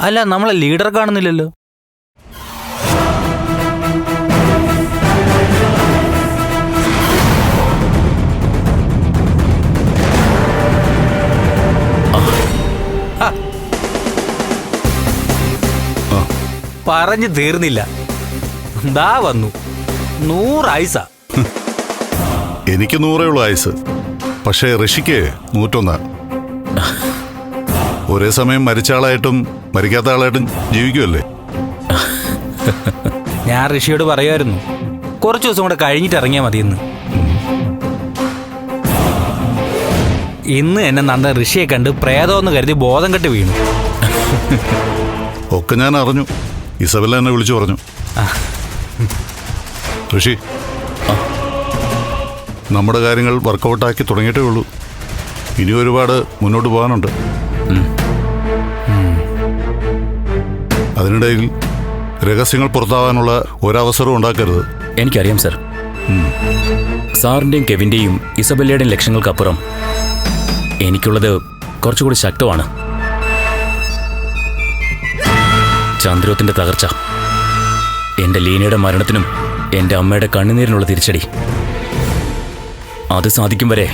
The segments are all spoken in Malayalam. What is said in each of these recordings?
അല്ല, നമ്മളെ ലീഡർ കാണുന്നില്ലല്ലോ. പറഞ്ഞു തീർന്നില്ല, ദാ വന്നു. 100 ആയുസാ. എനിക്ക് 100 ഉള്ളു ആയുസ്, പക്ഷേ ഋഷിക്ക് 101. ഒരേ സമയം മരിച്ച ആളായിട്ടും മരിക്കാത്ത ആളായിട്ടും ജീവിക്കുമല്ലേ. ഞാൻ ഋഷിയോട് പറയുമായിരുന്നു കുറച്ചു ദിവസം കൂടെ കഴിഞ്ഞിട്ട് ഇറങ്ങിയാൽ മതിയെന്ന്. ഇന്ന് എന്നെ നന്ദൻ ഋഷിയെ കണ്ട് പ്രേതമെന്ന് കരുതി ബോധം കെട്ട് വീണു. ഒക്കെ ഞാൻ അറിഞ്ഞു. ഇസബെല്ല എന്നെ വിളിച്ചു പറഞ്ഞു. ഋഷി, നമ്മുടെ കാര്യങ്ങൾ വർക്കൗട്ടാക്കി തുടങ്ങിയിട്ടേ ഉള്ളൂ. ഇനി ഒരുപാട് മുന്നോട്ട് പോകാനുണ്ട്. അതിനിടയിൽ രഹസ്യങ്ങൾ പുറത്താവാനുള്ള ഒരവസരവും ഉണ്ടാക്കരുത്. എനിക്കറിയാം സർ. സാറിൻ്റെയും കെവിൻ്റെയും ഇസബെല്ലയുടെയും ലക്ഷ്യങ്ങൾക്കപ്പുറം എനിക്കുള്ളത് കുറച്ചുകൂടി ശക്തമാണ്. ചന്ദ്രോത്തിന്റെ തകർച്ച, എൻ്റെ ലീനയുടെ മരണത്തിനും എൻ്റെ അമ്മയുടെ കണ്ണുനീരിനുള്ള തിരിച്ചടി, അത് സാധിക്കും വരെ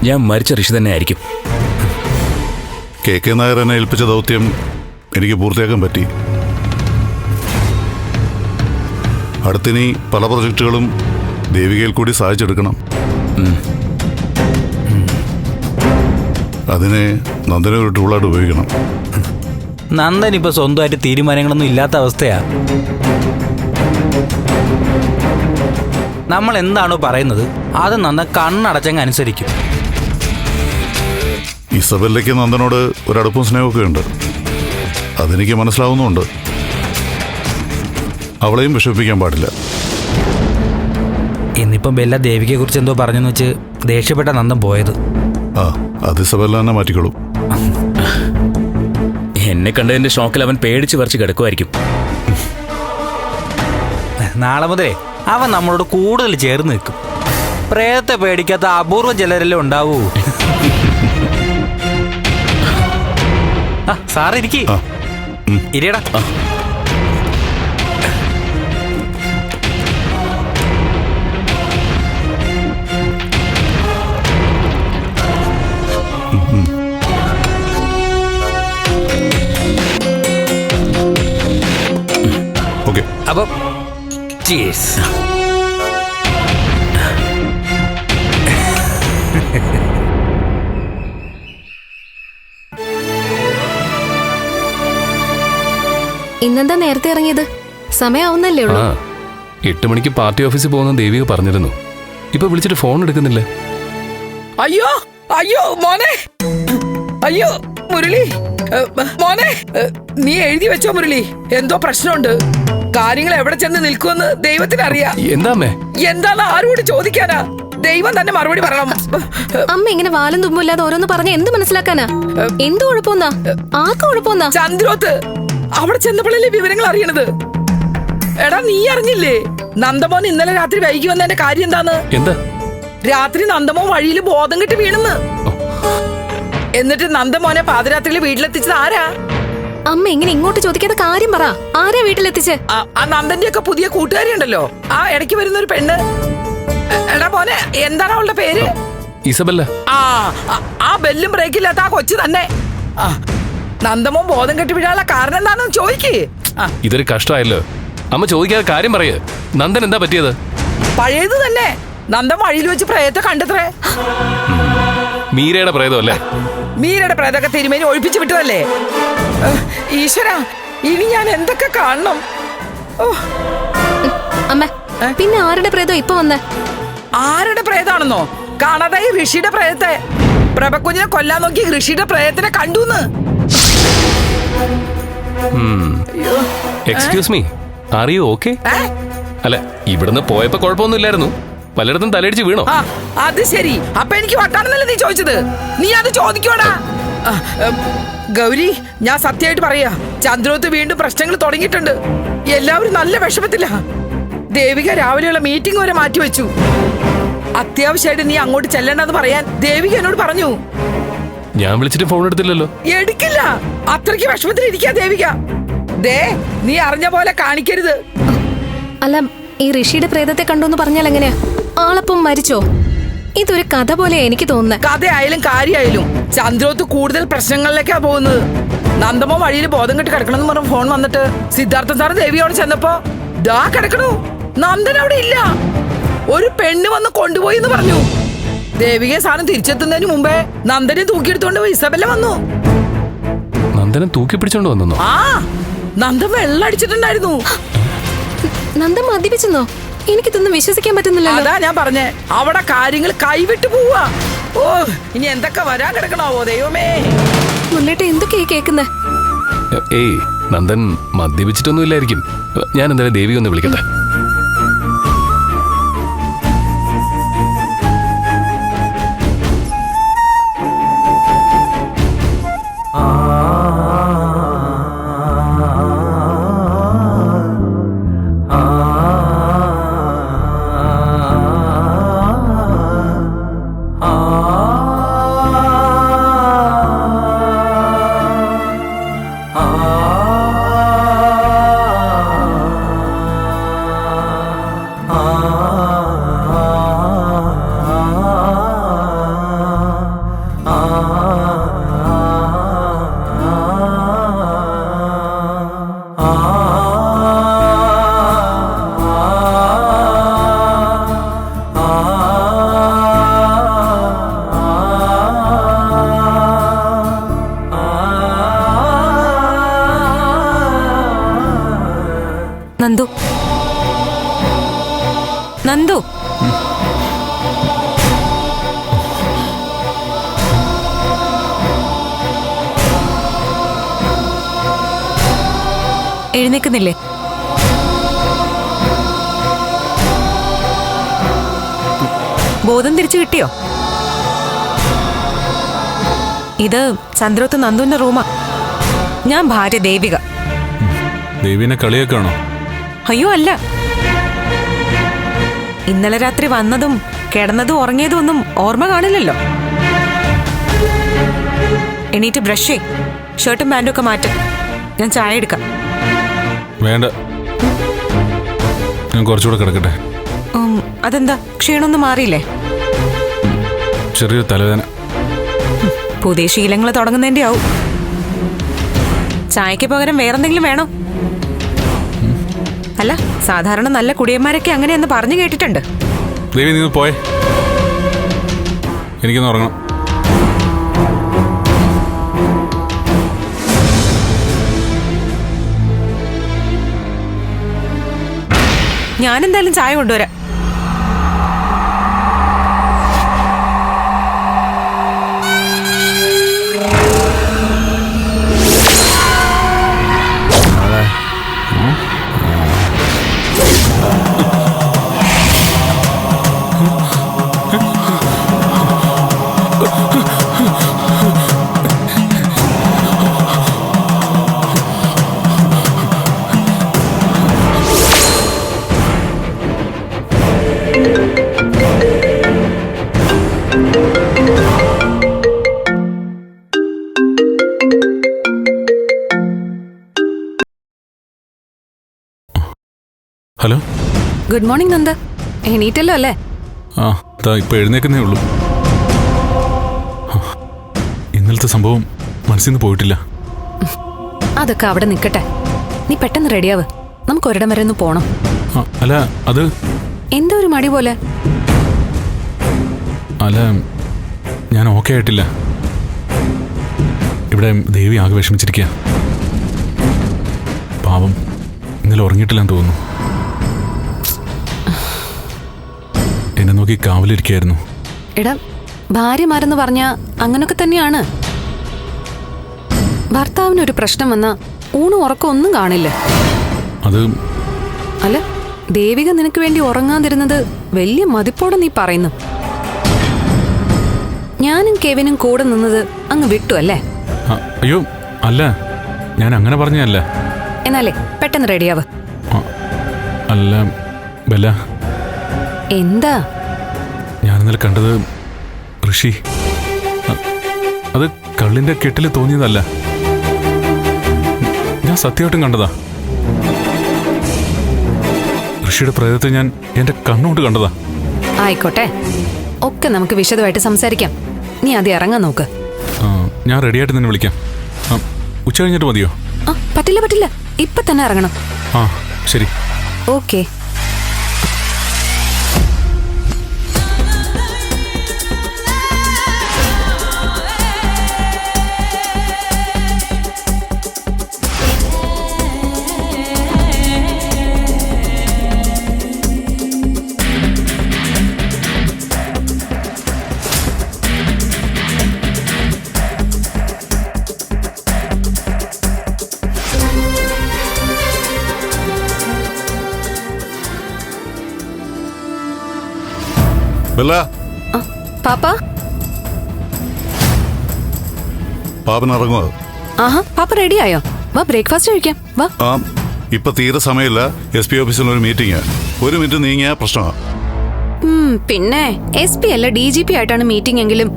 ഞാൻ മരിച്ച ഋഷി തന്നെ ആയിരിക്കും. KK നായർ എന്നെ ഏൽപ്പിച്ച ദൗത്യം എനിക്ക് പൂർത്തിയാക്കാൻ പറ്റി. അടുത്തിനി പല പ്രൊജക്റ്റുകളും ദേവികയിൽ കൂടി സഹായിച്ചെടുക്കണം. അതിനെ നന്ദനെ ഒരു ടൂളായിട്ട് ഉപയോഗിക്കണം. നന്ദൻ ഇപ്പൊ സ്വന്തമായിട്ട് തീരുമാനങ്ങളൊന്നും ഇല്ലാത്ത അവസ്ഥയാ. നമ്മൾ എന്താണോ പറയുന്നത് അത് നന്ദൻ കണ്ണടച്ചങ്ങ് അനുസരിക്കും. ഇസബെല്ലയ്ക്ക് നന്ദനോട് ഒരടുപ്പും സ്നേഹമൊക്കെ ഉണ്ട്, അതെനിക്ക് മനസ്സിലാവുന്നുണ്ട്. അവളെയും വിഷമിപ്പിക്കാൻ പാടില്ല. ഇന്നിപ്പം ബെല്ല ദേവികയെ കുറിച്ച് എന്തോ പറഞ്ഞെന്ന് വെച്ച് ദേഷ്യപ്പെട്ട നന്ദൻ പോയത്. അത് ഇസബെല്ല തന്നെ മാറ്റിക്കോളൂ. എന്നെ കണ്ടതിന്റെ ഷോക്കിൽ അവൻ പേടിച്ച് വരച്ച് കിടക്കുമായിരിക്കും. നാളെ മുതലേ അവൻ നമ്മളോട് കൂടുതൽ ചേർന്ന് നിൽക്കും. പ്രേതത്തെ പേടിക്കാത്ത അപൂർവ ചിലരല്ലേ ഉണ്ടാവൂ. സാറ് ഇരിക്കി ഇരിയടാ. അപ്പൊ cheers. ഇന്നെന്താ നേരത്തെ ഇറങ്ങിയത്? സമയാവുന്നല്ലേ ഉള്ളൂ. 8 മണിക്ക് പാർട്ടി ഓഫീസിൽ പോകുന്ന ദേവിക പറഞ്ഞിരുന്നു. ഇപ്പൊ വിളിച്ചിട്ട് ഫോൺ എടുക്കുന്നില്ല. അയ്യോ അയ്യോ മോനെ, അയ്യോ മുരളി മോനെ, നീ എഴുതി വെച്ചോ മുരളി, എന്തോ പ്രശ്നമുണ്ട്. കാര്യങ്ങൾ എവിടെ ചെന്ന് നിൽക്കുമെന്ന് ദൈവത്തിനറിയാം. എന്താന്ന് ആരോട് ചോദിക്കാനാ? ദൈവം തന്നെ മറുപടി പറയണം. അമ്മ ഇങ്ങനെ വാലും തുമ്മില്ലാതെ ഓരോന്ന് പറഞ്ഞ എന്ത് മനസ്സിലാക്കാനാ? എന്ത് കുഴപ്പമെന്നാ? ആർക്ക് കുഴപ്പമെന്നാ? ചന്ദ്രോത്ത് അവിടെ ചെന്നപ്പോഴല്ലേ വിവരങ്ങൾ അറിയണത്. എടാ നീ അറിഞ്ഞില്ലേ നന്ദമോൻ ഇന്നലെ രാത്രി വൈകി വന്നതിന്റെ കാര്യം എന്താന്ന്? എന്താ? രാത്രി നന്ദമോൻ വഴിയിൽ ബോധം കെട്ട് വീണെന്ന്. എന്നിട്ട് നന്ദമോനെ പാതിരാത്രിയിൽ വീട്ടിലെത്തിച്ചത് ആരാ? അമ്മ ഇങ്ങനെ ഇങ്ങോട്ട് ചോദിക്കാത്ത കാര്യം പറ. ആരാ വീട്ടിലെത്തിച്ച്? ആ നന്ദന്റെ ഒക്കെ പുതിയ കൂട്ടുകാരി ഉണ്ടല്ലോ, ആ ഇടയ്ക്ക് വരുന്ന ഒരു പെണ്ണ്. എടാ മോനെ, എന്താണ് അവളുടെ പേര്? ഇസബെല്ല. ആ ബെല്ലും ബ്രേക്കില്ലാത്ത ആ കൊച്ചു തന്നെ. നന്ദമോൻ ബോധം കെട്ടി വീഴാനുള്ള കാരണം എന്താണെന്ന് ചോദിക്കേ. ഇതൊരു കഷ്ടമായല്ലോ. അമ്മ ചോദിക്കാതെ കാര്യം പറയേ. നന്ദൻ എന്താ പറ്റിയത്? പഴയത് തന്നെ. നന്ദൻ വഴിയിൽ വെച്ച് പ്രേതത്തെ കണ്ടെത്രേ. മീരയുടെ പ്രേതം അല്ലേ? മീരയുടെ പ്രേതമൊക്കെ തിരുമേനി ഒഴിപ്പിച്ചു വിട്ടതല്ലേ. ഈശ്വര, ഇനി ഞാൻ എന്തൊക്കെ കാണണം. അമ്മ, പിന്നെ ആരുടെ പ്രേതം ഇപ്പൊ വന്നേ? ആരുടെ പ്രേതാണെന്നോ? കാണാതായി ഋഷിയുടെ പ്രേതത്തെ. പ്രഭക്കുഞ്ഞിനെ കൊല്ലാൻ നോക്കി ഋഷിയുടെ പ്രേതത്തിനെ കണ്ടൂന്ന്. Excuse me, are you okay? അല്ല, ഇവിടുന്ന് പോയപ്പോ കുഴപ്പമൊന്നുമില്ലായിരുന്നു. പലയിടത്തും തലയിടിച്ച് വീണോ? അത് ശരി. അപ്പൊ എനിക്ക് വട്ടാണെന്നല്ലേ നീ ചോദിച്ചത്? നീ അത് ചോദിക്കോടാ. ഗൗരി, ഞാൻ സത്യമായിട്ട് പറയാ, ചന്ദ്രോത്ത് വീണ്ടും പ്രശ്നങ്ങൾ തുടങ്ങിയിട്ടുണ്ട്. എല്ലാവരും നല്ല വിഷമത്തില്ല. ദേവിക രാവിലെയുള്ള മീറ്റിംഗ് വരെ മാറ്റിവെച്ചു. അത്യാവശ്യമായിട്ട് നീ അങ്ങോട്ട് ചെല്ലണ്ടെന്ന് പറയാൻ ദേവിക എന്നോട് പറഞ്ഞു. ഞാൻ വിളിച്ചിട്ട് ഫോൺ എടുത്തില്ലല്ലോ. എടുക്കില്ല. അത്രയ്ക്ക് വിഷമത്തിലിരിക്കാ ദേവിക. ദേ, നീ അറിഞ്ഞ പോലെ കാണിക്കരുത്. അല്ല, ഈ ഋഷിയുടെ പ്രേതത്തെ കണ്ടോന്ന് പറഞ്ഞാൽ എങ്ങനെയാ? ആളപ്പം മരിച്ചോ? ഇതൊരു കഥ പോലെ എനിക്ക് തോന്നുന്നത്. കഥയായാലും കാര്യമായാലും ചന്ദ്രോത്ത് കൂടുതൽ പ്രശ്നങ്ങളിലേക്കാ പോകുന്നത്. നന്ദമോ വഴിയിൽ ബോധം കെട്ട് കിടക്കണമെന്ന് പറഞ്ഞ ഫോൺ വന്നിട്ട് സിദ്ധാർത്ഥ സാറ് ദേവിയോട് ചെന്നപ്പോ ദാ കിടക്കണു. നന്ദൻ അവിടെ ഇല്ല. ഒരു പെണ്ണ് വന്ന് കൊണ്ടുപോയി എന്ന് പറഞ്ഞു. ദേവികയെ സാധനം തിരിച്ചെത്തുന്നതിന് മുമ്പേ നന്ദനെ തൂക്കിയെടുത്തോണ്ട് ഇസബെല്ല വന്നു. നന്ദനെ തൂക്കി പിടിച്ചോണ്ട് വന്നോ? ആ, നന്ദൻ വെള്ളം അടിച്ചിട്ടുണ്ടായിരുന്നു. നന്ദൻ മദ്യപിച്ചെന്നോ? എനിക്കിതൊന്നും വിശ്വസിക്കാൻ പറ്റുന്നില്ല. അതാ ഞാൻ പറഞ്ഞേ, അവിടെ കാര്യങ്ങൾ കൈവിട്ടു പോവാ. ഓ, ഇനി എന്തൊക്കെ വരാൻ കിടക്കണാവോ ദൈവമേ. മുന്നേട്ട് എന്തൊക്കെയാ കേൾക്കുന്നത്? ഏയ്, നന്ദൻ മദ്യപിച്ചിട്ടൊന്നും ഇല്ലായിരിക്കും. ഞാൻ എന്തായാലും ദേവി ഒന്ന് വിളിക്കട്ടെ. നന്ദു, നന്ദു, എഴുന്നേക്കുന്നില്ലേ? ബോധം തിരിച്ചു കിട്ടിയോ? ഇത് ചന്ദ്രോത്ത് നന്ദുവിന്റെ റൂമാ. ഞാൻ ഭാര്യ ദേവിക. ദേവിനെ കളിയാക്കാണോ? അയ്യോ അല്ല. ഇന്നലെ രാത്രി വന്നതും കിടന്നതും ഉറങ്ങിയതും ഒന്നും ഓർമ്മ കാണില്ലല്ലോ. എണീറ്റ് ബ്രഷ് ചെയ്, ഷർട്ടും പാൻറ്റും ഒക്കെ മാറ്റും. ഞാൻ ചായ എടുക്കാം. വേണ്ട, ഞാൻ കുറച്ചുകൂടെ കിടക്കട്ടെ. അതെന്താ, ക്ഷീണമൊന്നും മാറിയില്ലേ? ചെറിയൊരു തലവേദന. പുതിയ ശീലങ്ങൾ തുടങ്ങുന്നതിന്റെ ആവും. ചായക്ക് പകരം വേറെന്തെങ്കിലും വേണോ? അല്ല, സാധാരണ നല്ല കുടിയന്മാരൊക്കെ അങ്ങനെയെന്ന് പറഞ്ഞു കേട്ടിട്ടുണ്ട്. ദേവി, നീ പോയേ, എനിക്കൊന്ന് ഉറങ്ങണം. ഞാനെന്തായാലും ചായ കൊണ്ടുവരാം. Hello, good morning Nanda. എണീറ്റല്ലോ അല്ലേ? ആ, ഇപ്പൊ എഴുന്നേക്കുന്നേ ഉള്ളൂ. ഇന്നലത്തെ സംഭവം മനസ്സിൽ നിന്ന് പോയിട്ടില്ല. അതൊക്കെ അവിടെ നിൽക്കട്ടെ. നീ പെട്ടെന്ന് റെഡിയാവ്, നമുക്ക് ഒരിടം വരെ ഒന്ന് പോണം. അല്ല, അത് എന്താ ഒരു മടി പോലെ? അല്ല, ഞാൻ ഓക്കെ ആയിട്ടില്ല. ഇവിടെ ദേവി ആകെ വിഷമിച്ചിരിക്കുക. പാവം, ഇന്നലെ ഉറങ്ങിയിട്ടില്ലെന്ന് തോന്നുന്നു. എന്നെ നോക്കി കാവലിരിക്കായിരുന്നു. എടാ, ഭാര്യമാരെന്ന് പറഞ്ഞാ അങ്ങനൊക്കെ തന്നെയാണ്. ഭർത്താവിനൊരു പ്രശ്നം വന്നാ ഊണും ഉറക്കം ഒന്നും കാണില്ല. അത് അല്ല, ദേവിക നിനക്ക് വേണ്ടി ഉറങ്ങാതിരുന്നത് വലിയ മതിപ്പോടെ നീ പറയുന്നു. ഞാനും കെവിനും കൂടെ നിന്നത് അങ്ങ് വിട്ടു അല്ലേ? അയ്യോ അല്ല, ഞാൻ അങ്ങനെ പറഞ്ഞല്ല. എന്നാലേ പെട്ടെന്ന് റെഡിയാവ്. അല്ല ബെല്ല, എന്താ? ഞാൻ ഇന്നലെ കണ്ടത് ഋഷി. അത് കള്ളിന്റെ കെട്ടില് തോന്നിയതല്ല, ഞാൻ സത്യമായിട്ടും കണ്ടതാ. ഋഷിയുടെ പ്രേതത്തെ ഞാൻ എന്റെ കണ്ണുകൊണ്ട് കണ്ടതാ. ആയിക്കോട്ടെ, ഒക്കെ നമുക്ക് വിശദമായിട്ട് സംസാരിക്കാം. നീ ആദ്യം ഇറങ്ങാൻ നോക്ക്. ഞാൻ റെഡിയായിട്ട് നിന്നെ വിളിക്കാം. ഉച്ച കഴിഞ്ഞിട്ട് മതിയോ? പറ്റില്ല പറ്റില്ല, ഇപ്പൊ തന്നെ ഇറങ്ങണം. ആ ശരി. ഓക്കെ. ബെല്ല, പാപ്പാ. പാപ്പൻ ഇറങ്ങുക. ആഹാ, പാപ്പ റെഡിയായോ? വാ, ബ്രേക്ക്ഫാസ്റ്റ് കഴിക്കാം. വാ. ആ ഇപ്പൊ തീരെ സമയമില്ല. SP ഓഫീസിൽ ഒരു മീറ്റിംഗ്. 1 മിനിറ്റ് നീങ്ങിയ പ്രശ്നമാണ്. പിന്നെ SP അല്ല DGP ആയിട്ടാണ് മീറ്റിംഗ് എങ്കിലും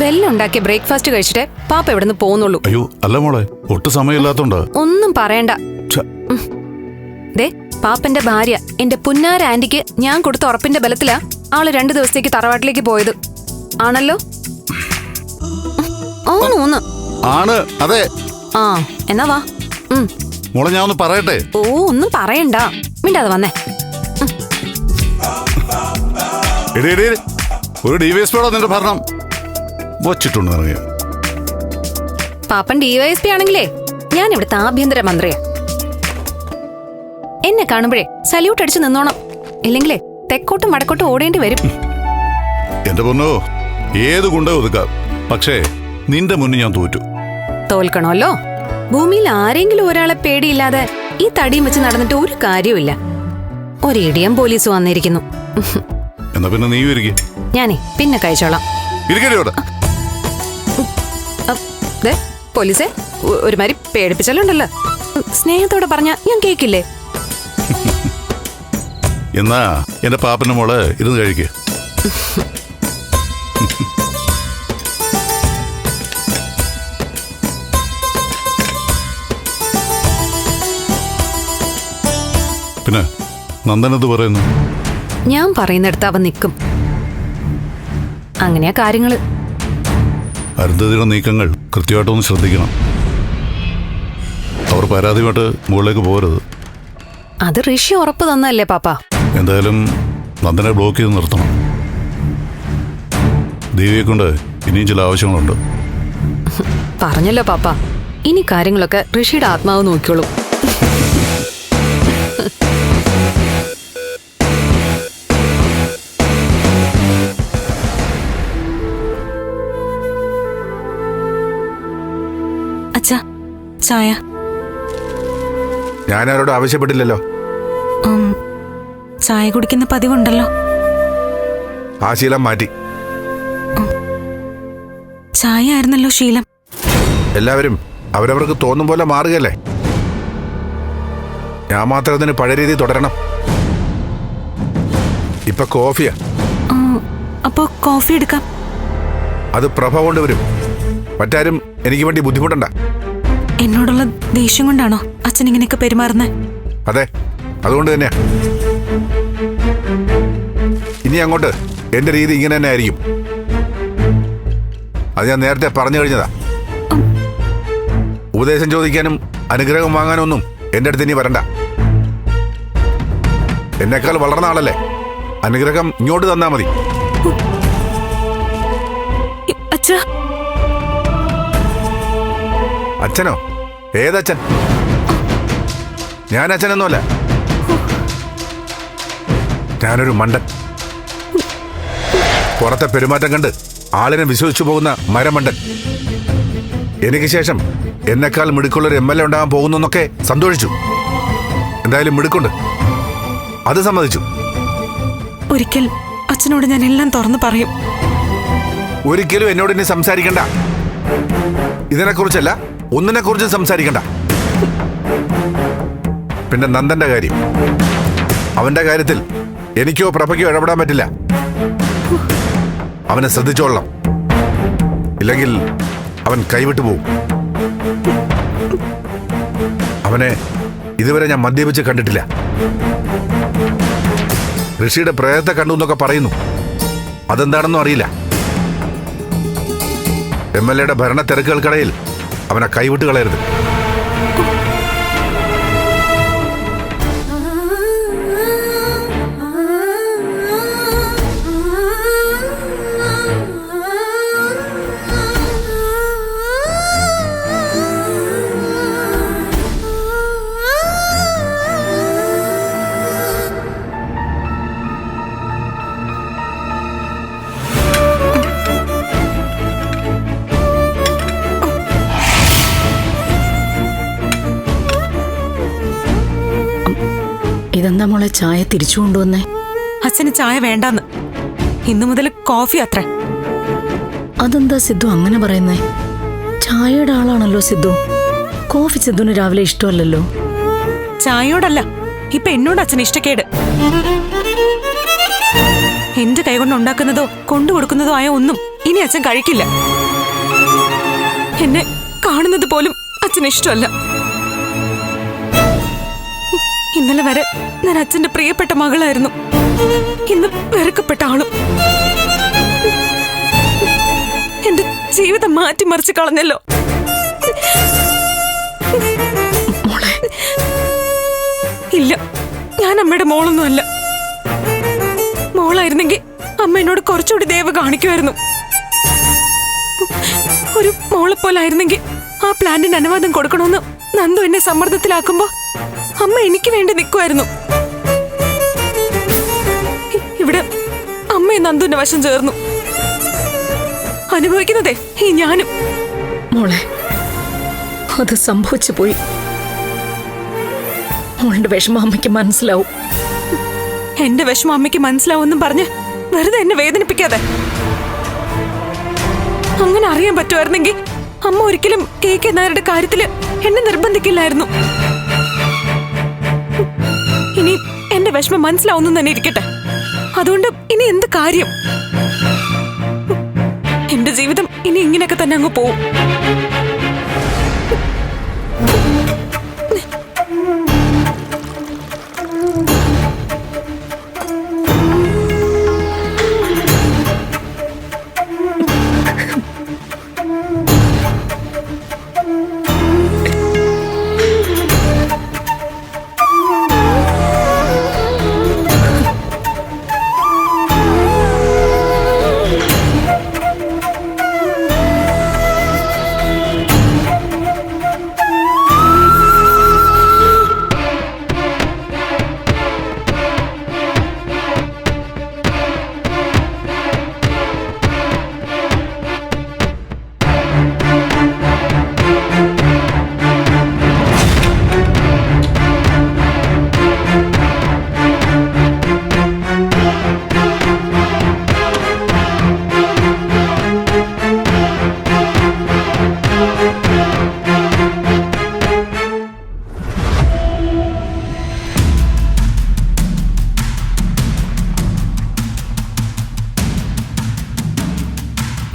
ബെല്ലുണ്ടാക്കിയ ബ്രേക്ക്ഫാസ്റ്റ് കഴിച്ചിട്ട് പാപ്പ എവിടുന്ന് പോകുന്നുള്ളൂ. അയ്യോ അല്ല മോളെ, ഒട്ടും സമയമില്ലാത്തോണ്ട്. ഒന്നും പറയണ്ട. ദേ, പാപ്പന്റെ ഭാര്യ എന്റെ പുന്നാര ആന്റിക്ക് ഞാൻ കൊടുത്ത ഉറപ്പിന്റെ ബലത്തിലാ ആള് 2 ദിവസത്തേക്ക് തറവാട്ടിലേക്ക് പോയത്. ആണല്ലോ? ആണോന്ന്? ആണ്, അതെ. ആ എന്നാ വാ. മോളെ ഞാൻ ഒന്ന് പറയട്ടെ. ഓ, ഒന്നും പറയണ്ട, മിണ്ടാതെ വന്നേ. ഒരു DYSPയോടെ നിന്റെ ഭരണം വച്ചിട്ടുണ്ട് ഇറങ്ങിയ. പാപ്പൻ DYSP ആണെങ്കിലേ ഞാൻ ഇവിടുത്തെ ആഭ്യന്തര മന്ത്രിയാ. എന്നെ കാണുമ്പോഴേ സല്യൂട്ട് അടിച്ച് നിന്നോണം, ഇല്ലെങ്കിലേ തെക്കോട്ടും വടക്കോട്ടും ഓടേണ്ടി വരും. എന്റെ പൊന്നോ, ഏത് ഗുണ്ട ഒതുക്കാം, പക്ഷേ നിന്റെ മുന്നിൽ ഞാൻ തോറ്റു. തോൽക്കണമല്ലോ. ഭൂമിയിൽ ആരെങ്കിലും ഒരാളെ പേടിയില്ലാതെ ഈ തടിയും വെച്ച് നടന്നിട്ട് ഒരു കാര്യമില്ല. ഒരു ഇടിയം പോലീസ് വന്നിരിക്കുന്നു. എന്നാ പിന്നെ നീ ഇരിക്കും. ഞാനേ പിന്നെ കഴിച്ചോളാം. പോലീസെ ഒരുമാതിരി പേടിപ്പിച്ചാലുണ്ടല്ലോ. സ്നേഹത്തോടെ പറഞ്ഞ ഞാൻ കേക്കില്ലേ? എന്നാ എന്റെ പാപ്പന്റെ മോള് ഇരുന്ന് കഴിക്ക്. പിന്നെ നന്ദനത് പറയുന്നു. ഞാൻ പറയുന്നിടത്ത് അവൻ നിൽക്കും. അങ്ങനെയാ കാര്യങ്ങള്. അരുന്ധതിയുടെ നീക്കങ്ങൾ കൃത്യമായിട്ടൊന്ന് ശ്രദ്ധിക്കണം. അവർ പരാതിയുമായിട്ട് മുകളിലേക്ക് പോരുത്. അത് ഋഷി ഉറപ്പ് തന്നല്ലേ പാപ്പ? എന്തായാലും നന്ദനെ ബ്ലോക്ക് ചെയ്ത് നിർത്തണം. ദേവിയെ കൊണ്ട് ഇനിയും ചില ആവശ്യങ്ങളുണ്ട്. പറഞ്ഞല്ലോ പാപ്പ, ഇനി കാര്യങ്ങളൊക്കെ ഋഷിയുടെ ആത്മാവ് നോക്കിയോളൂ. അച്ഛാ, ചായ. ഞാനാരോട് ആവശ്യപ്പെട്ടില്ലല്ലോ. ചായ കുടിക്കുന്ന പതിവുണ്ടല്ലോ. ആ ശീലം മാറ്റി. ചായ ആയിരുന്നല്ലോ ശീലം. എല്ലാവരും അവരവർക്ക് തോന്നും പോലെ മാറുകയല്ലേ. ഞാൻ മാത്രം അതിന് പഴയ രീതി തുടരണം. ഇപ്പൊ കോഫിയാ. അപ്പോ കോഫി എടുക്കാം. അത് പ്രഭ കൊണ്ടുവരും. മറ്റാരും എനിക്ക് വേണ്ടി ബുദ്ധിമുട്ടണ്ട. എന്നോടുള്ള ദേഷ്യം കൊണ്ടാണോ അച്ഛൻ ഇങ്ങനെയൊക്കെ പെരുമാറുന്നത്? അതെ, അതുകൊണ്ട് തന്നെയാ. ഇനി അങ്ങോട്ട് എന്റെ രീതി ഇങ്ങനെ തന്നെ ആയിരിക്കും. അത് ഞാൻ നേരത്തെ പറഞ്ഞു കഴിഞ്ഞതാ. ഉപദേശം ചോദിക്കാനും അനുഗ്രഹം വാങ്ങാനൊന്നും എന്റെ അടുത്ത് ഇനി വരണ്ട. എന്നെക്കാൾ വളർന്ന ആളല്ലേ, അനുഗ്രഹം ഇങ്ങോട്ട് തന്നാ മതി. അച്ഛാ. അച്ഛനോ? ഏതച്ഛൻ? ഞാൻ അച്ഛനൊന്നുമല്ല. ഞാനൊരു മണ്ടൻ. പുറത്തെ പെരുമാറ്റം കണ്ട് ആളിനെ വിശ്വസിച്ചു പോകുന്ന മരമണ്ടൻ. എനിക്ക് ശേഷം എന്നെക്കാൾ മിടുക്കുള്ളൊരു MLA ഉണ്ടാകാൻ പോകുന്നൊക്കെ സന്തോഷിച്ചു. എന്തായാലും മിടുക്കുണ്ട്, അത് സമ്മതിച്ചു. ഒരിക്കൽ അച്ഛനോട് ഞാൻ എല്ലാം തുറന്നു പറയും. ഒരിക്കലും എന്നോട് ഇനി സംസാരിക്കണ്ട. ഇതിനെക്കുറിച്ചല്ല, ഒന്നിനെക്കുറിച്ചും സംസാരിക്കണ്ട. പിന്നെ നന്ദന്റെ കാര്യം, അവന്റെ കാര്യത്തിൽ എനിക്കോ പ്രഭയ്ക്കോ ഇടപെടാൻ പറ്റില്ല. അവനെ ശ്രദ്ധിച്ചോളണം. ഇല്ലെങ്കിൽ അവൻ കൈവിട്ടു പോവും. അവനെ ഇതുവരെ ഞാൻ മദ്യപിച്ച് കണ്ടിട്ടില്ല. ഋഷിയുടെ പ്രേതത്തെ കണ്ടു എന്നൊക്കെ പറയുന്നു. അതെന്താണെന്നും അറിയില്ല. MLA ഭരണ തിരക്കുകൾക്കിടയിൽ അവനെ കൈവിട്ട് കളയരുത്. ഇതെന്താ മോളെ ചായ തിരിച്ചു കൊണ്ടുവന്നേ? അച്ഛന് ചായ വേണ്ടാന്ന്. ഇന്നു മുതൽ കോഫി അത്ര. അതെന്താ സിദ്ധു അങ്ങനെ പറയുന്നേ? ചായയുടെ ആളാണല്ലോ സിദ്ധു. കോഫി സിദ്ധുന് രാവിലെ ഇഷ്ടമല്ലല്ലോ. ചായയോടല്ല, ഇപ്പൊ എന്നോട് അച്ഛൻ ഇഷ്ടക്കേട്. എന്റെ കൈകൊണ്ട് ഉണ്ടാക്കുന്നതോ കൊണ്ടുകൊടുക്കുന്നതോ ആയ ഒന്നും ഇനി അച്ഛൻ കഴിക്കില്ല. എന്നെ കാണുന്നത് പോലും അച്ഛന് ഇഷ്ടമല്ല. ഇന്നലെ വരെ ഞാൻ അച്ഛന്റെ പ്രിയപ്പെട്ട മകളായിരുന്നു. ഇന്ന് വെറുക്കപ്പെട്ട ആളും. എന്റെ ജീവിതം മാറ്റിമറിച്ച് കളഞ്ഞല്ലോ. ഇല്ല, ഞാൻ അമ്മയുടെ മോളൊന്നും അല്ല. മോളായിരുന്നെങ്കിൽ അമ്മ എന്നോട് കുറച്ചുകൂടി ദയവ് കാണിക്കുമായിരുന്നു. ഒരു മോളെപ്പോലായിരുന്നെങ്കിൽ ആ പ്ലാന്റിന് അനുവാദം കൊടുക്കണമെന്ന് നന്ദു എന്നെ സമ്മർദ്ദത്തിലാക്കുമ്പോ അമ്മ എനിക്ക് വേണ്ടി നിൽക്കുമായിരുന്നു. ഇവിടെ അമ്മയെ നന്ദുവിന്റെ വശം ചേർന്നു. അനുഭവിക്കുന്നതേ ഈ ഞാനും. മോളെ, അത് സംഭവിച്ചു പോയി. മോളുടെ വിഷമം അമ്മയ്ക്ക് മനസ്സിലാവും. എന്റെ വിഷമം അമ്മയ്ക്ക് മനസ്സിലാവുമെന്നും പറഞ്ഞ് വെറുതെ എന്നെ വേദനിപ്പിക്കാതെ. അങ്ങനെ അറിയാൻ പറ്റുമായിരുന്നെങ്കിൽ അമ്മ ഒരിക്കലും KK നായരുടെ കാര്യത്തില് എന്നെ നിർബന്ധിക്കില്ലായിരുന്നു. ഇനി എന്റെ വിഷമം മനസ്സിലാവുന്നു തന്നെ ഇരിക്കട്ടെ. അതുകൊണ്ട് ഇനി എന്ത് കാര്യം? എന്റെ ജീവിതം ഇനി ഇങ്ങനെയൊക്കെ തന്നെ അങ്ങ് പോവും.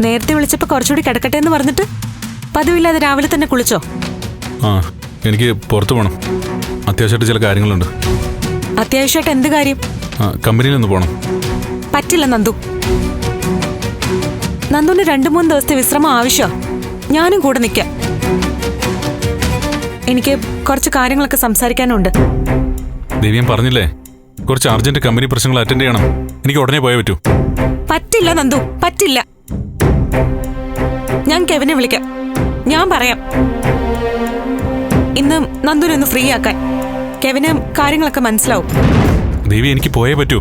നേരത്തെ വിളിച്ചപ്പോ കുറച്ചുകൂടി കിടക്കട്ടെ എന്ന് പറഞ്ഞിട്ട് പതിവില്ലാതെ രാവിലെ തന്നെ കുളിച്ചോ? ആ, എനിക്ക് പുറത്തു പോകണം. അത്യാവശ്യമായിട്ട് ചില കാര്യങ്ങളുണ്ട്. അത്യാവശ്യമായിട്ട് എന്ത് കാര്യം? കമ്പനിയിലൊന്ന് പോകണം. പറ്റില്ല നന്ദു. നന്ദുവിന് 2-3 ദിവസത്തെ വിശ്രമം ആവശ്യമാ. ഞാനും കൂടെ നിൽക്കാം. എനിക്ക് കുറച്ച് കാര്യങ്ങളൊക്കെ സംസാരിക്കാനുണ്ട്. ദേവി, ഞാൻ പറഞ്ഞില്ലേ, കുറച്ച് അർജന്റ് കമ്പനി പ്രശ്നങ്ങൾ അറ്റൻഡ് ചെയ്യണം. എനിക്ക് ഉടനെ പോയേ പറ്റൂ. പറ്റില്ല നന്ദു, പറ്റില്ല. ഞാൻ കെവിനെ വിളിക്കാം. ഞാൻ പറയാം ഇന്ന് നന്ദുവിനെ ഒന്ന് ഫ്രീ ആക്കാൻ. കെവിന് കാര്യങ്ങളൊക്കെ മനസ്സിലാവും. ദേവി, എനിക്ക് പോയേ പറ്റൂ.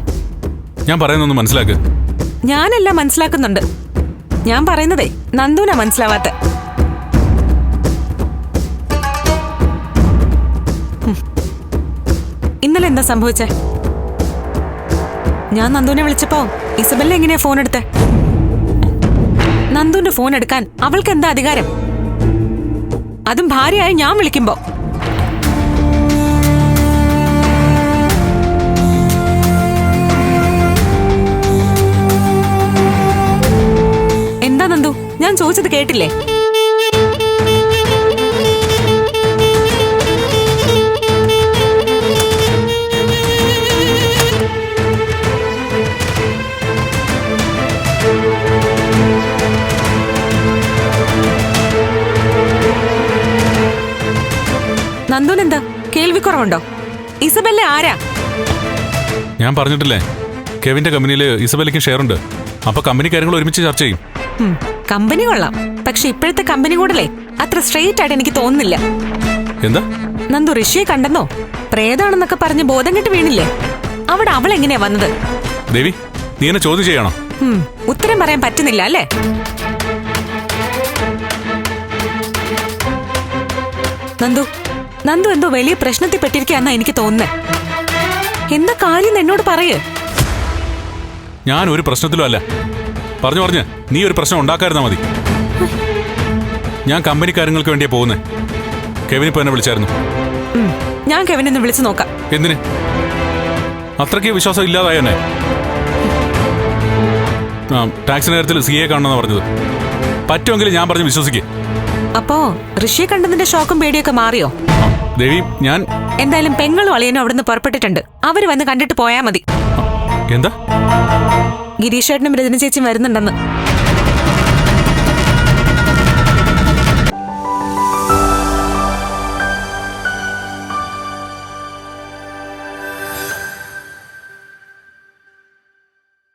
ഞാൻ പറയുന്നൊന്ന് മനസ്സിലാക്ക്. ഞാനെല്ലാം മനസ്സിലാക്കുന്നുണ്ട്. ഞാൻ പറയുന്നതേ നന്ദുവിനാ മനസ്സിലാവാത്ത. ഇന്നലെ എന്താ സംഭവിച്ചേ? ഞാൻ നന്ദുവിനെ വിളിച്ചപ്പോ ഇസബെല്ല എങ്ങനെയാ ഫോൺ എടുത്തേ? നന്ദുവിന്റെ ഫോൺ എടുക്കാൻ അവൾക്ക് എന്താ അധികാരം? അതും ഭാര്യയായി ഞാൻ വിളിക്കുമ്പോ. എന്താ നന്ദു, ഞാൻ ചോദിച്ചത് കേട്ടില്ലേ? നന്ദുനെന്താ കേൾവിക്കുറവുണ്ടോ? ഇസബെല്ല ആരാ? ഞാൻ പറഞ്ഞിട്ടില്ലേ, കെവിന്റെ കമ്പനിയിൽ ഇസബെല്ലയ്ക്കും ഷെയർ ഉണ്ട്. അപ്പൊ കമ്പനി കാര്യങ്ങൾ ഒരുമിച്ച് ചർച്ച ചെയ്യും. കമ്പനി കൊള്ളാം, പക്ഷെ ഇപ്പോഴത്തെ കമ്പനി കൂടലേ അത്ര സ്ട്രെയിറ്റ് ആയിട്ട് എനിക്ക് തോന്നുന്നില്ല. എന്താ? നന്ദു ഋഷിയെ കണ്ടെന്നോ? പ്രേതാണെന്നൊക്കെ പറഞ്ഞ് ബോധം കെട്ട് വീണില്ലേ? അവിടെ അവൾ എങ്ങനെയാ വന്നത്? ദേവി, നീ എന്നെ ചോദ്യം ചെയ്യണോ? ഉത്തരം പറയാൻ പറ്റുന്നില്ല അല്ലേ? നന്ദു എന്തോ വലിയ പ്രശ്നത്തിൽ പെട്ടിരിക്കാന്നാ എനിക്ക് തോന്നുന്നേ. എന്താ കാര്യം എന്നോട് പറയേ. ഞാൻ ഒരു പ്രശ്നത്തിലും അല്ല. പറഞ്ഞ് നീ ഒരു പ്രശ്നം ഉണ്ടാക്കാതിരുന്നാ മതി. ഞാൻ കമ്പനി കാര്യങ്ങൾക്ക് വേണ്ടിയാ പോകുന്നേ. കെവിനിപ്പോ എന്നെ വിളിച്ചായിരുന്നു. ഞാൻ കെവിനെ വിളിച്ചു നോക്കാം. എന്തിന്? അത്രയ്ക്ക് വിശ്വാസം ഇല്ലാതായ എന്നെ. ടാക്സി നേരത്തിൽ CA കാണണമെന്നാ പറഞ്ഞത്. പറ്റുമെങ്കിൽ ഞാൻ പറഞ്ഞ് വിശ്വസിക്കേ. അപ്പോ ഋഷിയെ കണ്ടതിന്റെ ഷോക്കും പേടിയൊക്കെ മാറിയോ? ദേവി, ഞാൻ എന്തായാലും പെങ്ങളും അളിയനും അവിടുന്ന് പുറപ്പെട്ടിട്ടുണ്ട്. അവര് വന്ന് കണ്ടിട്ട് പോയാ മതി. എന്താ? ഗിരീഷേട്ടനും രജനി ചേച്ചിയും വരുന്നുണ്ടെന്ന്.